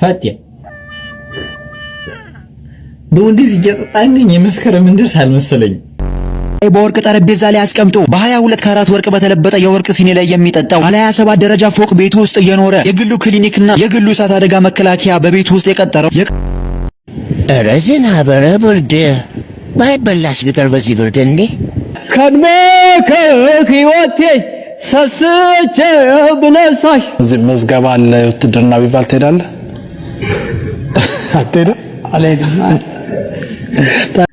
ፈጤ ዶንዲስ እየጠጣኝ የመስከረም እንደርስ አልመሰለኝ። በወርቅ ጠረጴዛ ላይ አስቀምጦ በ22 ካራት ወርቅ በተለበጠ የወርቅ ሲኒ ላይ የሚጠጣው ባለ 27 ደረጃ ፎቅ ቤቱ ውስጥ እየኖረ የግሉ ክሊኒክና የግሉ እሳት አደጋ መከላከያ በቤቱ ውስጥ የቀጠረው ረዝና በረብርድ ባይበላስ ቢቀር በዚህ ብርድ እንዴ ከድሜ ከህይወቴ ሰስቼ ብነሳሽ እዚህ መዝገባ አለ ውትድርና ቢባል ትሄዳለህ? አትሄድም? አልሄድም።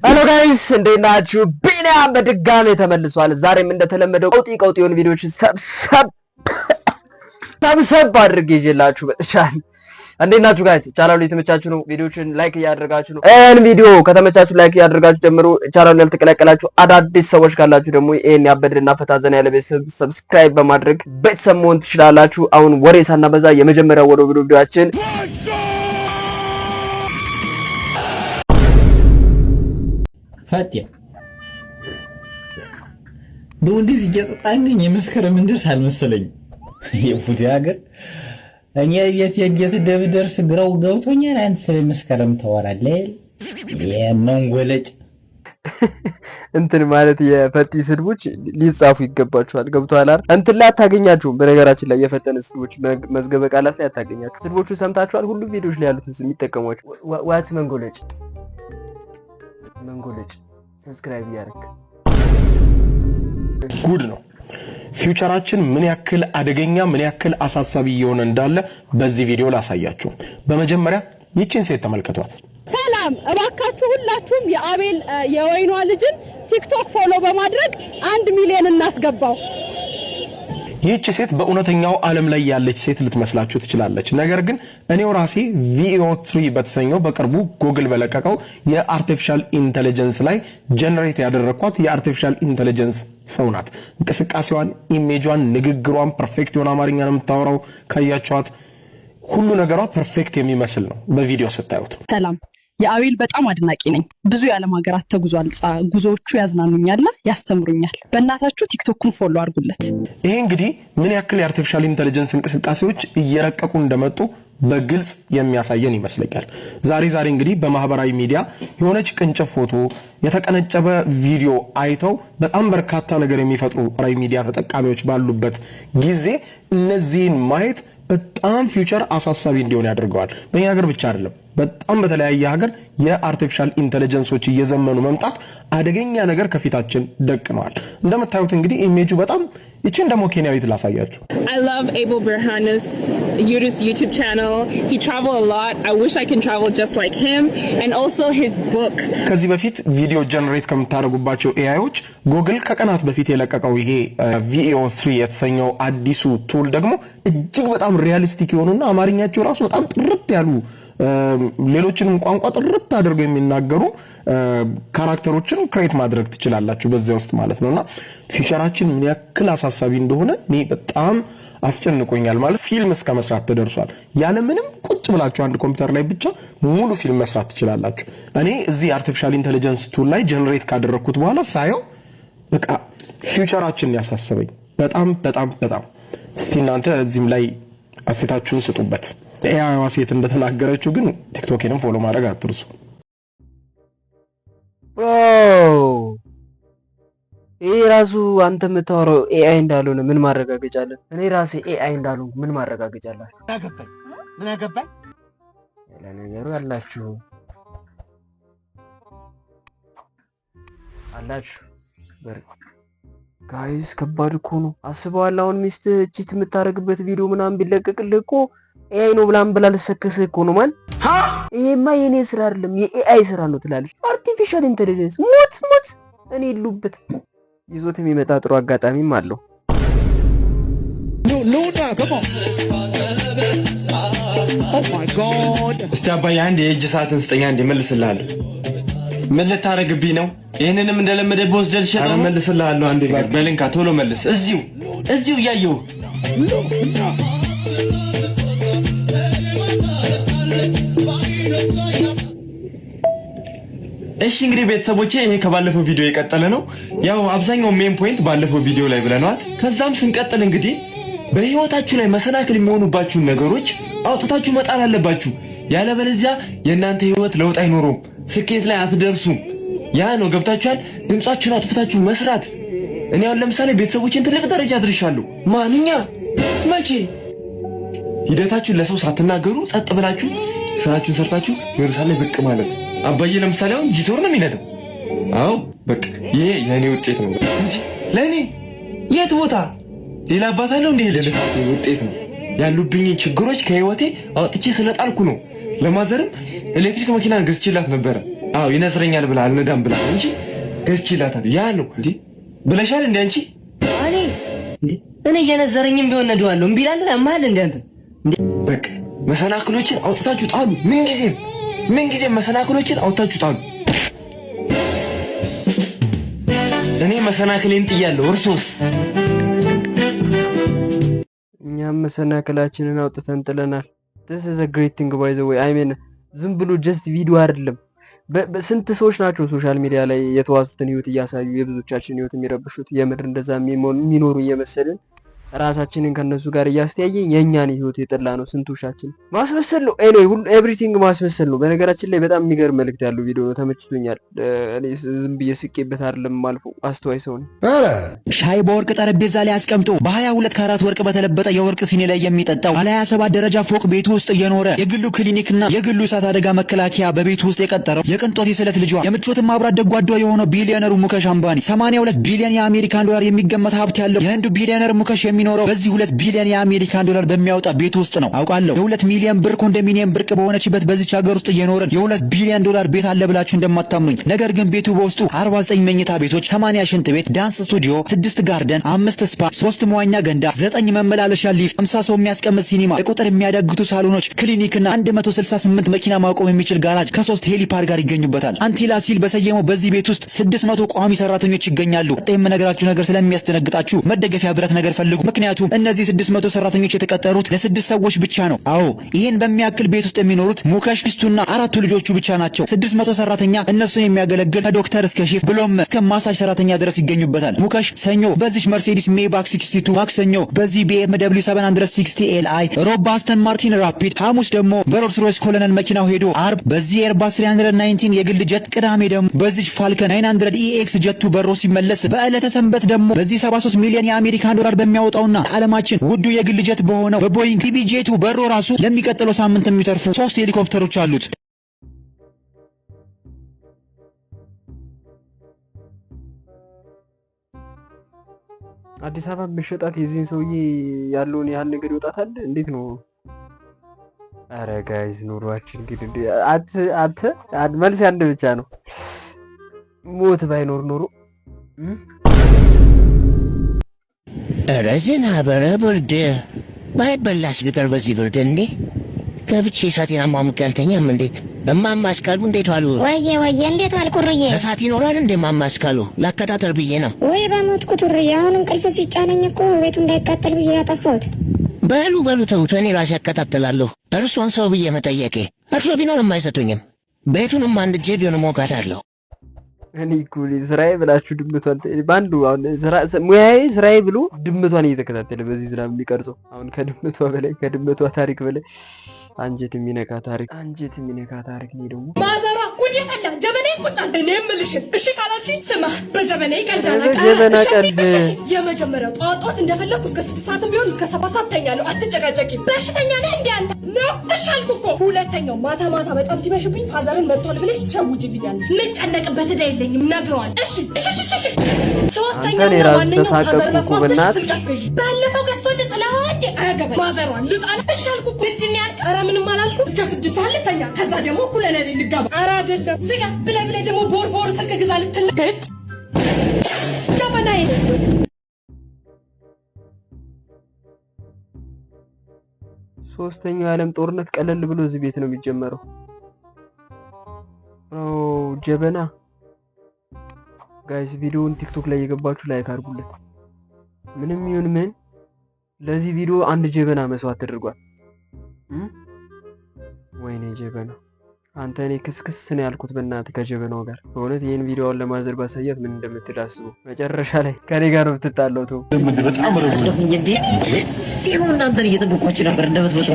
ሄሎ ጋይስ እንዴት ናችሁ? ቢኒያም በድጋሜ ተመልሷል። ዛሬም እንደተለመደው ቀውጢ የሆኑ ቪዲዮዎችን ሰብሰብ አድርጌ ይዤላችሁ መጥቻለሁ። እንዴት ናችሁ ጋይስ? ቻናሉ የተመቻችሁ ነው? ቪዲዮዎችን ላይክ እያደረጋችሁ ነው። ቪዲዮ ከተመቻችሁ ላይክ እያደረጋችሁ ጀምሩ። ቻናሉን ያልተቀላቀላችሁ አዳዲስ ሰዎች ካላችሁ ደግሞ ይሄን ያበድና ፈታ ዘና ያለ ቤተሰብ ሰብስክራይብ በማድረግ ቤተሰብ መሆን ትችላላችሁ። አሁን ወሬ ሳናበዛ የመጀመሪያው ወደ ቪዲዮአችን ፈጤ ዶንዲስ እየጠጣኝ የመስከረም እንደርስ አልመሰለኝ። የፉዲ ሀገር እኛ የት ደብደርስ ግራው ገብቶኛል። አንተ ስለ መስከረም ታወራለህ? የመንጎለጭ እንትን ማለት የፈጢ ስድቦች ሊጻፉ ይገባቸዋል። ገብቷል አይደል? እንትን ላይ አታገኛችሁም። በነገራችን ላይ የፈጠነ ስድቦች መዝገበ ቃላት ላይ አታገኛችሁ። ስድቦቹ ሰምታችኋል። ሁሉም ቪዲዮዎች ላይ ያሉት የሚጠቀሟቸው ዋት መንጎለጭ ሰብስክራይብ ያደርግ ጉድ ነው። ፊውቸራችን ምን ያክል አደገኛ ምን ያክል አሳሳቢ እየሆነ እንዳለ በዚህ ቪዲዮ ላሳያችሁ። በመጀመሪያ ይህችን ሴት ተመልከቷት። ሰላም እባካችሁ ሁላችሁም የአቤል የወይኗ ልጅን ቲክቶክ ፎሎ በማድረግ 1 ሚሊዮን እናስገባው። ይህች ሴት በእውነተኛው ዓለም ላይ ያለች ሴት ልትመስላችሁ ትችላለች። ነገር ግን እኔው ራሴ VO3 በተሰኘው በቅርቡ ጉግል በለቀቀው የአርቲፊሻል ኢንተለጀንስ ላይ ጀነሬት ያደረኳት የአርቲፊሻል ኢንተለጀንስ ሰው ናት። እንቅስቃሴዋን፣ ኢሜጇን፣ ንግግሯን ፐርፌክት የሆነ አማርኛ ነው የምታወራው። ካያችኋት ሁሉ ነገሯ ፐርፌክት የሚመስል ነው በቪዲዮ ስታዩት። ሰላም የአቤል በጣም አድናቂ ነኝ። ብዙ የዓለም ሀገራት ተጉዟል። ጉዞዎቹ ያዝናኑኛልና ያስተምሩኛል። በእናታችሁ ቲክቶክን ፎሎ አድርጉለት። ይሄ እንግዲህ ምን ያክል የአርቲፊሻል ኢንተለጀንስ እንቅስቃሴዎች እየረቀቁ እንደመጡ በግልጽ የሚያሳየን ይመስለኛል። ዛሬ እንግዲህ በማህበራዊ ሚዲያ የሆነች ቅንጭብ ፎቶ የተቀነጨበ ቪዲዮ አይተው በጣም በርካታ ነገር የሚፈጥሩ ማህበራዊ ሚዲያ ተጠቃሚዎች ባሉበት ጊዜ እነዚህን ማየት በጣም ፊውቸር አሳሳቢ እንዲሆን ያደርገዋል። በእኛ ሀገር ብቻ አይደለም፣ በጣም በተለያየ ሀገር የአርቲፊሻል ኢንተለጀንሶች እየዘመኑ መምጣት አደገኛ ነገር ከፊታችን ደቅነዋል። እንደምታዩት እንግዲህ ኢሜጁ በጣም ይችን ደግሞ ኬንያዊት ላሳያችሁ። I love Abel Birhanis YouTube channel. He travel a lot. I wish I can travel just like him, and also his book. ከዚህ በፊት ቪዲዮ ጀነሬት ከምታደርጉባቸው ኤአይዎች ጉግል ከቀናት በፊት የለቀቀው ይሄ VO3 የተሰኘው አዲሱ ቱል ደግሞ እጅግ በጣም ሪያሊስቲክ የሆኑና አማርኛቸው ራሱ በጣም ጥርት ያሉ ሌሎችንም ቋንቋ ጥርት አድርገው የሚናገሩ ካራክተሮችን ክሬት ማድረግ ትችላላችሁ በዚያ ውስጥ ማለት ነውና ፊውቸራችን ምን ያክል አሳሳቢ እንደሆነ እኔ በጣም አስጨንቆኛል። ማለት ፊልም እስከ መስራት ተደርሷል። ያለ ምንም ቁጭ ብላችሁ አንድ ኮምፒውተር ላይ ብቻ ሙሉ ፊልም መስራት ትችላላችሁ። እኔ እዚህ አርቲፊሻል ኢንተለጀንስ ቱል ላይ ጀነሬት ካደረኩት በኋላ ሳየው በቃ ፊውቸራችን ያሳሰበኝ በጣም እስቲ እናንተ እዚህም ላይ አስተያየታችሁን ስጡበት። ኤአይዋ ሴት እንደተናገረችው ግን ቲክቶክንም ፎሎ ማድረግ አትርሱ። ይሄ ራሱ አንተ የምታወራው ኤአይ እንዳልሆነ ምን ማረጋገጫ አለ? እኔ ራሴ ኤአይ እንዳልሆንኩ ምን ማረጋገጫ አለ? ምን አገባኝ? ለነገሩ አላችሁ ጋይስ ከባድ እኮ ነው። አስበዋል። አሁን ሚስት ቺት የምታረግበት ቪዲዮ ምናምን ቢለቀቅልህ እኮ ኤአይ ነው ብላ ልሰክስህ እኮ ነው ማለት። ይሄማ የኔ ስራ አይደለም የኤአይ ስራ ነው ትላለች። አርቲፊሻል ኢንተለጀንስ ሞት እኔ የሉበት ይዞት የሚመጣ ጥሩ አጋጣሚም አለው። እስቲ አባዬ አንድ የእጅ ሰዓትን ስጠኝ፣ አንዴ እመልስልሃለሁ። ምን ልታረግብኝ ነው? ይሄንንም እንደለመደ በወስደል ሸጠው እመልስልሃለሁ። አንዴ በልንካ ቶሎ መልስ። እዚሁ እያየሁ እሺ እንግዲህ ቤተሰቦቼ ይሄ ከባለፈው ቪዲዮ የቀጠለ ነው። ያው አብዛኛው ሜን ፖይንት ባለፈው ቪዲዮ ላይ ብለናል። ከዛም ስንቀጥል እንግዲህ በህይወታችሁ ላይ መሰናክል የሚሆኑባችሁ ነገሮች አውጥታችሁ መጣል አለባችሁ። ያለበለዚያ የእናንተ ህይወት ለውጥ አይኖረውም፣ ስኬት ላይ አትደርሱም። ያ ነው ገብታችኋል? ድምጻችሁን አጥፍታችሁ መስራት። እኔ አሁን ለምሳሌ ቤተሰቦችን ትልቅ ደረጃ አድርሻለሁ። ማንኛ መቼ ሂደታችሁን ለሰው ሳትናገሩ ጸጥ ብላችሁ ስራችሁን ሰርታችሁ የሆነ ሰዓት ላይ ብቅ ማለት። አባዬ ለምሳሌ አሁን ጂቶር ነው የሚነዳው። አዎ በቃ ይሄ የኔ ውጤት ነው እንጂ ለኔ የት ቦታ ሌላ አባት አለው እንዴ? ለልፋቴ ውጤት ነው። ያሉብኝ ችግሮች ከህይወቴ አውጥቼ ስለጣልኩ ነው። ለማዘርም ኤሌክትሪክ መኪና ገዝቼላት ነበረ። አዎ ይነስረኛል ብላ አልነዳም ብላ እንጂ ገዝቼላታል። ያ ነው እንዴ ብለሻል እንዴ አንቺ? እኔ እየነዘረኝም ቢሆን ነደዋለሁ። እምቢ እላለሁ። ያማል እንዴ አንተ? በቃ መሰናክሎችን አውጥታችሁ ጣሉ። ምንጊዜም መሰናክሎችን አውጥታችሁ ጣሉ። እኔ መሰናክሌን ጥያለሁ። እርሶስ? እኛም መሰናክላችንን አውጥተን ጥለናል። this is a great thing by the way I mean ዝም ብሎ just ቪዲዮ አይደለም። ስንት ሰዎች ናቸው ሶሻል ሚዲያ ላይ የተዋሱትን ህይወት እያሳዩ የብዙዎቻችን ህይወት የሚረብሹት። የምድር እንደዛ የሚኖሩ እየመሰልን ራሳችንን ከነሱ ጋር እያስተያየን የኛን ህይወት የጠላ ነው። ስንቶቻችን ማስመሰል ነው። ኤኒዌይ ሁሉ ኤቭሪቲንግ ማስመሰል ነው። በነገራችን ላይ በጣም የሚገርም መልእክት ያለው ቪዲዮ ነው። ተመችቶኛል። እኔ ዝም ብዬ ስቄበት አይደለም ማልፈው አስተዋይ ሰው ነኝ። ሻይ በወርቅ ጠረጴዛ ላይ አስቀምጦ በ22 ካራት ወርቅ በተለበጠ የወርቅ ሲኒ ላይ የሚጠጣው ባለ 27 ደረጃ ፎቅ ቤቱ ውስጥ እየኖረ የግሉ ክሊኒክና የግሉ እሳት አደጋ መከላከያ በቤቱ ውስጥ የቀጠረው የቅንጦት የስለት ልጇ የምቾት ማብራት ደጓዷ የሆነው ቢሊዮነሩ ሙከሽ አምባኒ 82 ቢሊዮን የአሜሪካን ዶላር የሚገመት ሀብት ያለው የህንዱ ቢሊዮነር ሙከሽ የሚኖረው በዚህ 2 ቢሊዮን የአሜሪካን ዶላር በሚያወጣ ቤት ውስጥ ነው። አውቃለሁ የ2 ሚሊዮን ብር ኮንዶሚኒየም ብርቅ በሆነችበት በዚች ሀገር ውስጥ እየኖረን የ2 ቢሊዮን ዶላር ቤት አለ ብላችሁ እንደማታምኑኝ። ነገር ግን ቤቱ በውስጡ 49 መኝታ ቤቶች፣ 80 ሽንት ቤት፣ ዳንስ ስቱዲዮ፣ 6 ጋርደን፣ 5 ስፓ፣ 3 መዋኛ ገንዳ፣ 9 መመላለሻ ሊፍት፣ 50 ሰው የሚያስቀምጥ ሲኒማ፣ ለቁጥር የሚያዳግቱ ሳሎኖች፣ ክሊኒክና 168 መኪና ማቆም የሚችል ጋራጅ ከ3 ሄሊፓድ ጋር ይገኙበታል። አንቲላ ሲል በሰየመው በዚህ ቤት ውስጥ 600 ቋሚ ሰራተኞች ይገኛሉ። የምነግራችሁ ነገር ስለሚያስደነግጣችሁ መደገፊያ ብረት ነገር ፈልጉ። ምክንያቱም እነዚህ 600 ሰራተኞች የተቀጠሩት ለ6 ሰዎች ብቻ ነው። አዎ ይሄን በሚያክል ቤት ውስጥ የሚኖሩት ሙከሽ ሚስቱና 4 ልጆቹ ብቻ ናቸው። 600 ሰራተኛ እነሱን የሚያገለግል ከዶክተር እስከ ሼፍ ብሎም እስከ ማሳጅ ሰራተኛ ድረስ ይገኙበታል። ሙከሽ ሰኞ በዚህ መርሴዲስ ሜይባክ 62፣ ማክሰኞ በዚህ BMW 760 Li፣ ሮብ በአስተን ማርቲን ራፒድ፣ ሐሙስ ደግሞ በሮልስ ሮይስ ኮሎነል መኪናው ሄዶ፣ አርብ በዚህ ኤርባስ 319 የግል ጀት፣ ቅዳሜ ደግሞ በዚህ ፋልከን 900 EX ጀቱ በሮ ሲመለስ፣ በዕለተ ሰንበት ደግሞ በዚህ 73 ሚሊዮን የአሜሪካን ዶላር በሚያወጣውና ዓለማችን ውዱ የግል ጀት በሆነው በቦይንግ BBJ2 በሮ ራሱ ለሚቀጥለው ሳምንት የሚተርፉ 3 ሄሊኮፕተሮች አሉት። አዲስ አበባ ብሸጣት የዚህን ሰውዬ ያለውን ያህል ነገር ይወጣታል። እንዴት ነው? አረ ጋይዝ ኑሯችን ግን መልስ አንድ ብቻ ነው። ሞት ባይኖር ኖሮ ኧረ ዝናብ፣ ኧረ ብርድ ባይበላስ ቢቀር በዚህ ብርድ እንዴ ገብቼ እሳቴን አሟሙቄ አልተኛም እንዴ? እማማ አስካሉ እንዴት ዋሉ? ወየ እንዴት ዋልኩ ሩዬ? እሳት ይኖራል እንዴ እማማ አስካሉ? ላከታተል ብዬ ነው። ወይ በሞትኩት ሩዬ፣ አሁን እንቅልፍ ሲጫነኝ እኮ ቤቱ እንዳይቃጠል ብዬ ያጠፋሁት። በሉ ተውት፣ እኔ ራሴ ያከታተላለሁ። እርሷን ሰው ብዬ መጠየቄ እርሶ ቢኖርም አይሰጡኝም። ቤቱንም አንድ እጄ ቢሆን ሞጋታለሁ። እኔ እኮ ስራዬ ብላችሁ ድምቷን ባንዱ አሁን ሙያዬ ስራዬ ብሎ ድምቷን እየተከታተለ በዚህ ዝናብ የሚቀርጸው አሁን ከድምቷ ታሪክ በላይ አንጀት የሚነካ ታሪክ ነው። ደግሞ ማዘሯ ጉድ የፈላ ጀበናዬ ቁጭ አለ። እኔ የምልሽን እሺ ካላልሽኝ ስማ፣ በጀበናዬ ቀልድ የመጀመሪያው ጠዋት እንደፈለግኩ እስከ 6 ሰዓትም ቢሆን እስከ 7 ሰዓት ተኛለሁ። አትጨቃጨቂ። በሽተኛ ነህ እንዴ አንተ? ነው እሺ አልኩ እኮ። ሁለተኛው ማታ በጣም ሲመሽብኝ ፋዘርን መጥቷል ብለሽ ትሸውጅልኛለሽ። ልጨነቅበት እዳ የለኝም ነግረዋል። እሺ። ሶስተኛው ማንኛው ፋዘር ባለፈው ገዝቶልህ ጥለኸው እንዴ? አያገባኝ። ማዘሯን ልጣላ። እሺ አልኩ እኮ። ምንድን ነው ያልከው? ኧረ ምንም አላልኩም። እስከ 6 ሰዓት ልተኛ፣ ከዛ ደግሞ እኩለ ሌሊት ልገባ። ኧረ አይደለም ዝጋ ብለህ ደግሞ ቦር ስልክ ግዛ ልትል ግድ ጀበናዬ። ሶስተኛው የዓለም ጦርነት ቀለል ብሎ እዚህ ቤት ነው የሚጀመረው። ጀበና ጋይስ፣ ቪዲዮውን ቲክቶክ ላይ የገባችሁ ላይክ አድርጉለት። ምንም ይሁን ምን ለዚህ ቪዲዮ 1 ጀበና መስዋዕት ተደርጓል። ወይኔ ጀበና አንተ እኔ ክስክስ ነው ያልኩት በእናትህ ከጀበናው ጋር በእውነት ይህን ቪዲዮውን ለማዘር ባሳያት ምን እንደምትል አስቡ። መጨረሻ ላይ ከኔ ጋር ነው ብትጣለው ተው። በጣም ረብ እንዴ ሲሆን እናንተን እየጠበኳችሁ ነበር እንደምትመጡ።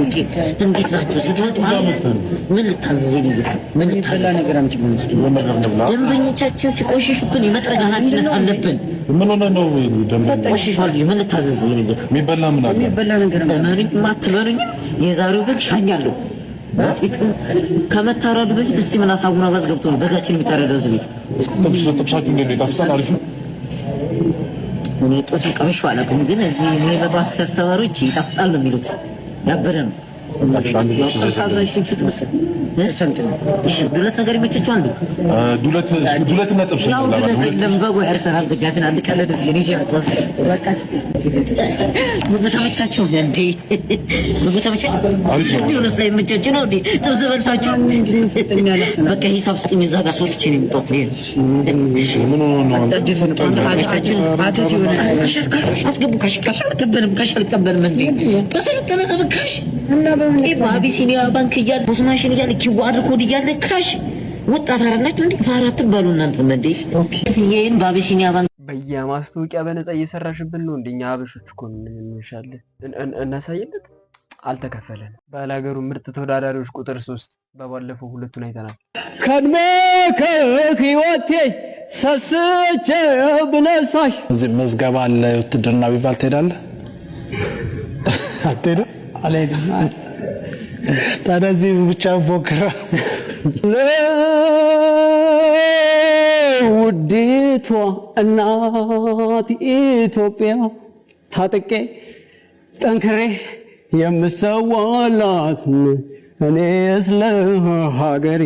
እንዴት ናችሁ? ስትመጡ ምን ልታዘዘኝ እንዴ? ምን ልታዘዘ ነገር አምጪ ምን እስኪ ደንበኞቻችን ሲቆሽሹብን የመጥረግ ኃላፊነት አለብን። ምን ሆነ ነው ደንበኞች ቆሽሿል? ምን ልታዘዘኝ እንዴ? የሚበላ ምን አለ? የሚበላ ነገር ለማንኝ ማትበሉኝ የዛሬው በግ ሻኛለሁ ከመታረዱ በፊት እስቲ ምን አሳቡና ባዝ ገብቶ ነው በጋችን የሚታረደው እዚህ ቤት። ጥብሳችሁ እንዴት ነው? ይጣፍጣል? አሪፍ ነው። እኔ ጥብስ ቀምሼ አላውቅም፣ ግን እዚህ የሚመጡ አስተማሪዎች ይጣፍጣል ነው የሚሉት። ያበደ ነው። ዱለት ነገር ይመቸችዋል እንዴ? ዱለት እና ጥብስ ነው ማለት በጎ ያርሰናል ደጋፊና አንቀለደ የኔ ጀምጥስ በቃ ተመቻቸው እንዴ? ተመቻቸው ዱለት ላይ መጨጭ ነው እንዴ? ጥብስ በልታችሁ በቃ ሂሳብ ስጡኝ። እዛ ጋር ሰዎች እቺ ነው የሚጠጡት። ምን ነው አታችሁ አታችሁ አስገቡ። ካሽ አልቀበልም እንዴ? በሰለጠነ ዘመካሽ እና በአቢሲኒያ ባንክ እያለ ቦስማሽን እያለ ኪዋር ኮድ እያለ ካሽ ወጣት አራላችሁ እንዴ? ፋራት ባሉ እናንተ እንዴ? ኦኬ ይሄን በአቢሲኒያ ባንክ በየማስታወቂያ በነፃ እየሰራሽብን ነው እንደኛ አበሾች እኮ እንሻለን እናሳይለት። አልተከፈለን። ባላገሩ ምርጥ ተወዳዳሪዎች ቁጥር 3 በባለፈው ሁለቱን አይተናል። ከድሜ ከህይወቴ ሰስቼ ብነሳሽ እዚህ መዝገባ አለ ውትድርና ቢባል ትሄዳለህ? አትሄድም? አልሄድም። ታዲያ እዚህ ብቻ ፎክራ ውዲቷ እናት ኢትዮጵያ ታጥቄ ጠንክሬ የምሰዋላት እኔ ስለ ሀገሬ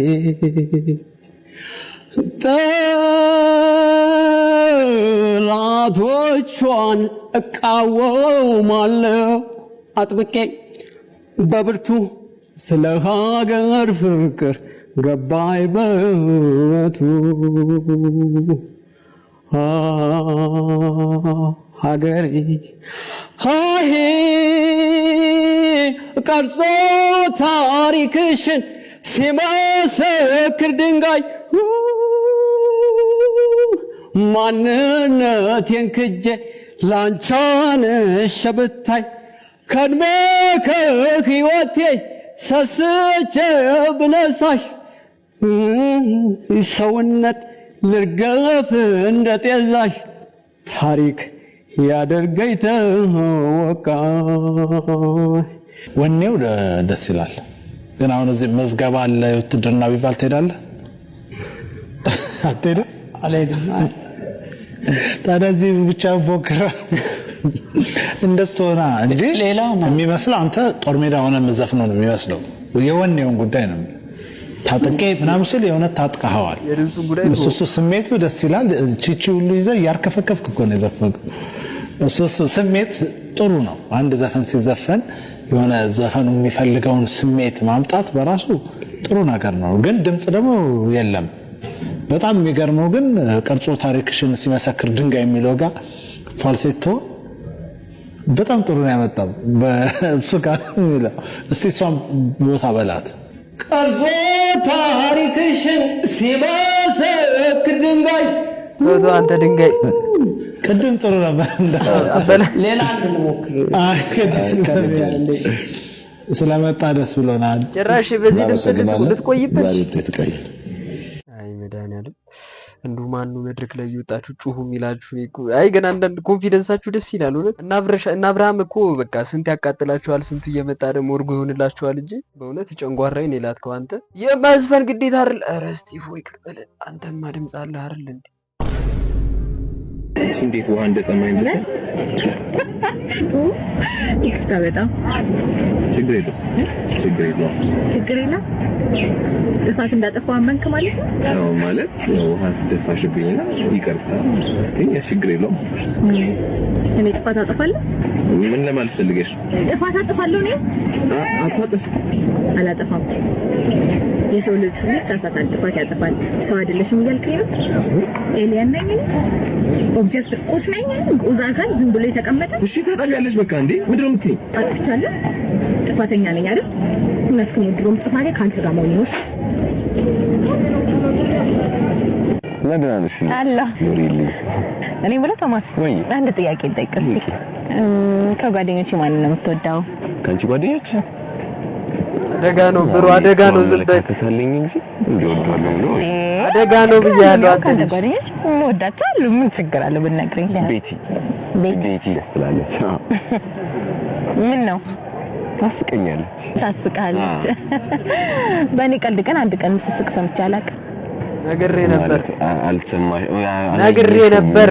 ጠላቶቿን እቃወማለሁ አጥብቄ በብርቱ ስለ ሀገር ፍቅር ገባይ በቱ ሀገሬ ሃይ ቀርጾ ታሪክሽን ሲመሰክር ድንጋይ ማንነቴን ክጄ ላንቻነሽ ብታይ ከድሜ ከህይወቴ ሰስቼ ብነሳሽ ሰውነት ልርገፍ እንደ ጤዛሽ ታሪክ ያደርገኝ ተወቃሽ። ወኔው ደስ ይላል። ግን አሁን እዚህ መዝገባ አለ ውትድርና ቢባል ትሄዳለህ? አትሄድም? አልሄድም። ታዲያ እዚህ ብቻ ፎክራ እንደሱ ሆና እንጂ የሚመስለው አንተ ጦር ሜዳ ሆነ መዘፍነው ነው የሚመስለው። የወኔውን ጉዳይ ነው። ታጥቄ ምናምን ስል የሆነ ታጥቀኸዋል። እሱ ስሜቱ ደስ ይላል። ቺቺ ሁሉ ይዘህ እያርከፈከፍክ እኮ ነው የዘፈንከው። እሱ ስሜት ጥሩ ነው። አንድ ዘፈን ሲዘፈን የሆነ ዘፈኑ የሚፈልገውን ስሜት ማምጣት በራሱ ጥሩ ነገር ነው። ግን ድምፅ ደግሞ የለም። በጣም የሚገርመው ግን ቀርጾ ታሪክሽን ሲመሰክር ድንጋይ የሚለው ጋር ፋልሴቶ በጣም ጥሩ ነው ያመጣው። በእሱ ጋር የሚለው እስቲ እሷም ቦታ በላት። ቀርጾ ታሪክሽን ሲመሰክር ድንጋይ አንተ ድንጋይ ቅድም ጥሩ ነበር። ሌላ እንሞክር። ስለመጣ ደስ ብሎናል። ጭራሽ በዚህ ድምፅ ልትቆይበት አይ መድኃኒዓለም እንዱ ማኑ መድረክ ላይ ይወጣችሁ ጩሁ የሚላችሁ እኮ አይ ግን አንዳንድ ኮንፊደንሳችሁ ደስ ይላል እውነት። እና አብርሃም እኮ በቃ ስንት ያቃጥላችኋል፣ ስንቱ እየመጣ ደግሞ እርጎ ይሆንላችኋል እንጂ በእውነት ጨንጓራዬን የላትከው አንተ የማዝፈን ግዴታ አይደል? ኧረ እስቲ ፎይ ቅበል አንተማ ድምፅ አለህ አይደል እንዴ? እንዴት ውሃ እንደጠማኝ ልክ ይቅርታ በጣም ችግር የለውም። ጥፋት እንዳጠፋው አመንክ ማለት ነው? አዎ ማለት ውሃ ስደፋሽብኝና ይቅርታ እስቲ ችግር የለውም። እኔ ጥፋት አጠፋለሁ? ምን ለማለት ፈልገሽ? ጥፋት አጠፋለሁ እኔ? አላጠፋም። የሰው ልጅ ሁሉ ይሳሳታል፣ ጥፋት ያጠፋል። ሰው አይደለሽም እያልከኝ ነው? ኤሊያን ነኝ እኔ? ኦብጀክት ቁስ ነኝ? ቁስ አካል ዝም ብሎ የተቀመጠ? እሺ ታጣቢያለሽ በቃ እንዴ ምንድን ነው የምትይኝ? አጥፍቻለሁ፣ ጥፋተኛ ነኝ አይደል? እውነትህን ነው። ድሮም ጥፋቴ ከአንተ ጋር መሆን ነው። ለደናንሽ አላ ኑሪልኝ። እኔ ብለ ቶማስ አንድ ጥያቄ ልጠይቅህ እስቲ። ከጓደኞቼ ማንን ነው የምትወዳው? ከአንቺ ጓደኞች አደጋ ነው ብሩ፣ አደጋ ነው። ዝም በል ከተልኝ እንጂ እንደወደዋለሁ ነው። አደጋ ነው ብያለሁ። አንተ ጓደኞች እወዳቸዋለሁ። ምን ችግር አለው ብትነግረኝ? ቤቲ ትላለች። ምን ነው ታስቀኛለች። ታስቃለች። በእኔ ቀልድ ቀን አንድ ቀን ስስቅ ሰምቼ አላውቅም። ነግሬ ነበር። አልሰማሽም? ነግሬ ነበር።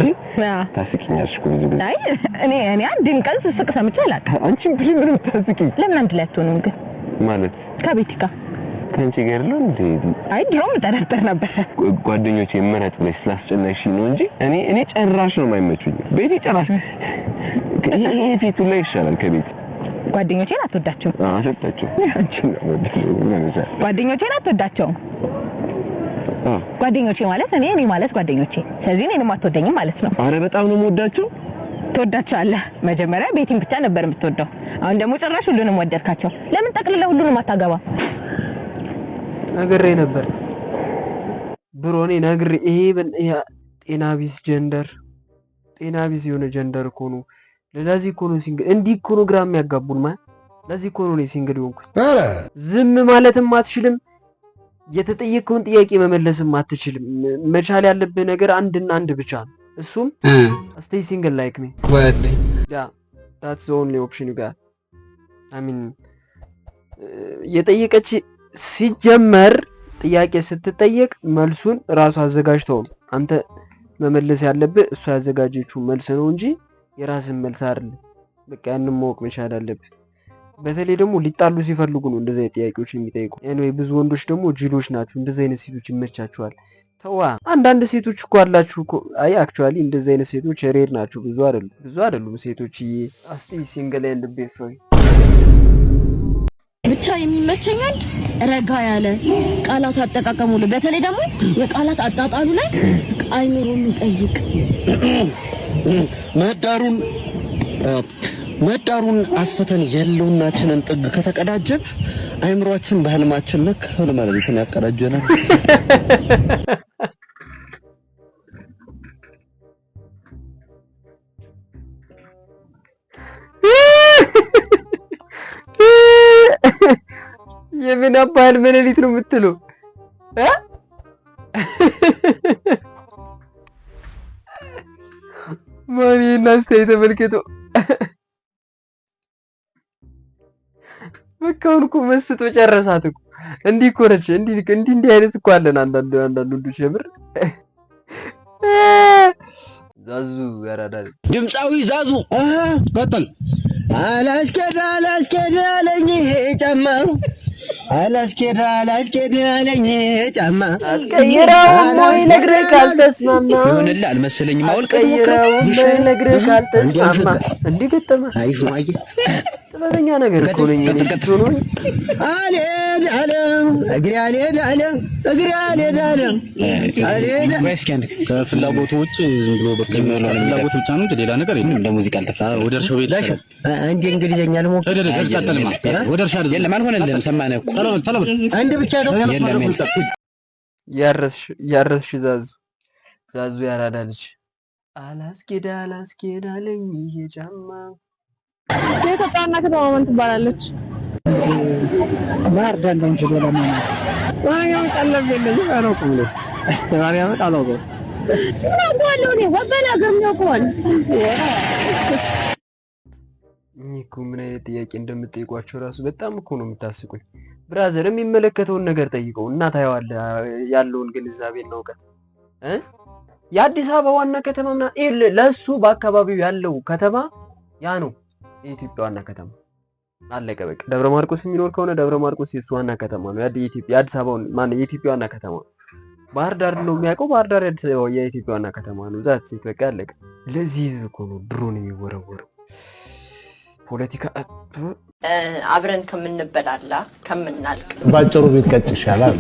ታስቂኛለሽ እኮ ብዙ ጊዜ። አይ እኔ አንድን ቀን ስስቅ ሰምቼ አላውቅም። አንቺም ብዙ ምንም ታስቂኝ። ለምን አንድ ላይ አትሆኑም ግን? ማለት ከቤቲ ጋር ከአንቺ ጋር ነው እንዴ? አይ ድሮም ጠረጠር ነበር። ጓደኞቼ ምረጥ ብለሽ ስላስጨነቅሽኝ ነው እንጂ እኔ ጨራሽ ነው የማይመቹኝ። ቤቲ ጨራሽ ይሄ ፊቱ ላይ ይሻላል ከቤቲ። ጓደኞቼን አትወዳቸውም? አትወዳቸውም? አንቺ ነው ወደው ጓደኞቼን አትወዳቸውም? ጓደኞቼ ማለት እኔ ማለት ጓደኞቼ። ስለዚህ እኔንም አትወደኝም ማለት ነው። አረ በጣም ነው የምወዳቸው። ትወዳቸዋለህ። መጀመሪያ ቤቲን ብቻ ነበር የምትወደው። አሁን ደግሞ ጭራሽ ሁሉንም ወደድካቸው። ለምን ጠቅልለህ ሁሉንም አታገባ? ነግሬ ነበር ብሮ። እኔ ነግሬ ይሄ ጤና ቢስ ጀንደር፣ ጤና ቢስ የሆነ ጀንደር እኮ ነው። ለዚህ እኮ ነው ሲንግል እንዲህ እኮ ነው ግራ የሚያጋቡን ማለት። ለዚህ እኮ ነው እኔ ሲንግል ሆንኩት። ዝም ማለትም አትችልም። የተጠየቀውን ጥያቄ መመለስም አትችልም። መቻል ያለብህ ነገር አንድና አንድ ብቻ ነው። እሱም stay single like me. Yeah, that's the only option you got. I mean የጠየቀች ሲጀመር ጥያቄ ስትጠየቅ መልሱን ራሱ አዘጋጅተው ነው አንተ መመለስ ያለብህ። እሱ ያዘጋጀችው መልስ ነው እንጂ የራስን መልስ አይደለም። በቃ ያንን ማወቅ መቻል አለብህ። በተለይ ደግሞ ሊጣሉ ሲፈልጉ ነው እንደዚህ አይነት ጥያቄዎችን የሚጠይቁ። anyway ብዙ ወንዶች ደግሞ ጅሎች ናቸው። እንደዚህ አይነት ሴቶች ይመቻቸዋል። ተዋ አንዳንድ ሴቶች እኮ አላችሁ እኮ። አይ አክቹአሊ እንደዚህ አይነት ሴቶች ሬር ናቸው። ብዙ አይደሉም ሴቶች። አስቲ ሲንግል ኤንድ ቤት ፍሪ ብቻ የሚመቸኝ አንድ ረጋ ያለ ቃላት አጠቃቀሙ ላይ፣ በተለይ ደግሞ የቃላት አጣጣሉ ላይ አይምሮ የሚጠይቅ ምህዳሩን አስፈተን የለውናችንን ጥግ ከተቀዳጀን አይምሮአችን በህልማችን ልክ ህልም ለሊትን ያቀዳጀናል። የምን አባል መለሊት ነው የምትለው? ማን እናስታይ ተመልከቱ። በቃውን እኮ መስጦ ጨረሳት እኮ። እንዲህ እኮ ነች። እንዲህ አይነት እኮ አለን አንዳንድ ወንዶች የምር። ዛዙ ያራዳል ድምጻዊ ዛዙ ቀጥል። አላስኬድ አለኝ ጫማ አላስኬድ አለኝ ጫማ አትቀይረውም ወይ ነግረህ ካልተስማማ ይሆንልህ አልመሰለኝም። አውልቀት አትቀይረውም ወይ ነግረህ ካልተስማማ እንዲህ ገጠመ። አይሹ አየ ጥበበኛ ነገር እኮ ነኝ ነው። አልሄድ አለ እግሬ አልሄድ አለ ከፍላጎቱ ውጭ ብሎ ፍላጎት ብቻ ነው እንጂ ሌላ ነገር የለም። እንደ ሙዚቃ አልተፋ ወደ እርሻው ቤት እንደ እንግሊዘኛ ልሞክር። ወደ እርሻ የለም አልሆነልህም። ሰማነህ እኮ አንድ ብቻ ነው ያረስሽ ዛዙ ያራዳልሽ። አላስኬድ አለኝ ጫማ። የኢትዮጵያ ዋና ከተማ ምን ትባላለች? ባህር ዳር ነው እንጂ ለማን ማርያም ቀለም የለኝም። አላውቅም ነው ማርያም አላውቅም ነው ነው ወበላ ገምነውኳል። እኮ ምን አይነት ጥያቄ እንደምትጠይቋቸው ራሱ በጣም እኮ ነው የምታስቁኝ። ብራዘር የሚመለከተውን ነገር ጠይቀው እና ታየዋለህ ያለውን ግንዛቤና እውቀት። የአዲስ አበባ ዋና ከተማና ለሱ በአካባቢው ያለው ከተማ ያ ነው የኢትዮጵያ ዋና ከተማ። አለቀ በቃ። ደብረ ማርቆስ የሚኖር ከሆነ ደብረ ማርቆስ የሱ ዋና ከተማ ነው። የአዲስ አበባ ማን የኢትዮጵያ ዋና ከተማ ነው። ባህር ዳር ነው የሚያውቀው። ባህር ዳር የኢትዮጵያ ዋና ከተማ ነው። ዛት በቃ አለቀ። ለዚህ ህዝብ እኮ ነው ድሮን የሚወረወረው ፖለቲካ። አብረን ከምንበላላ ከምናልቅ ባጭሩ ቢቀጭ ይሻላል።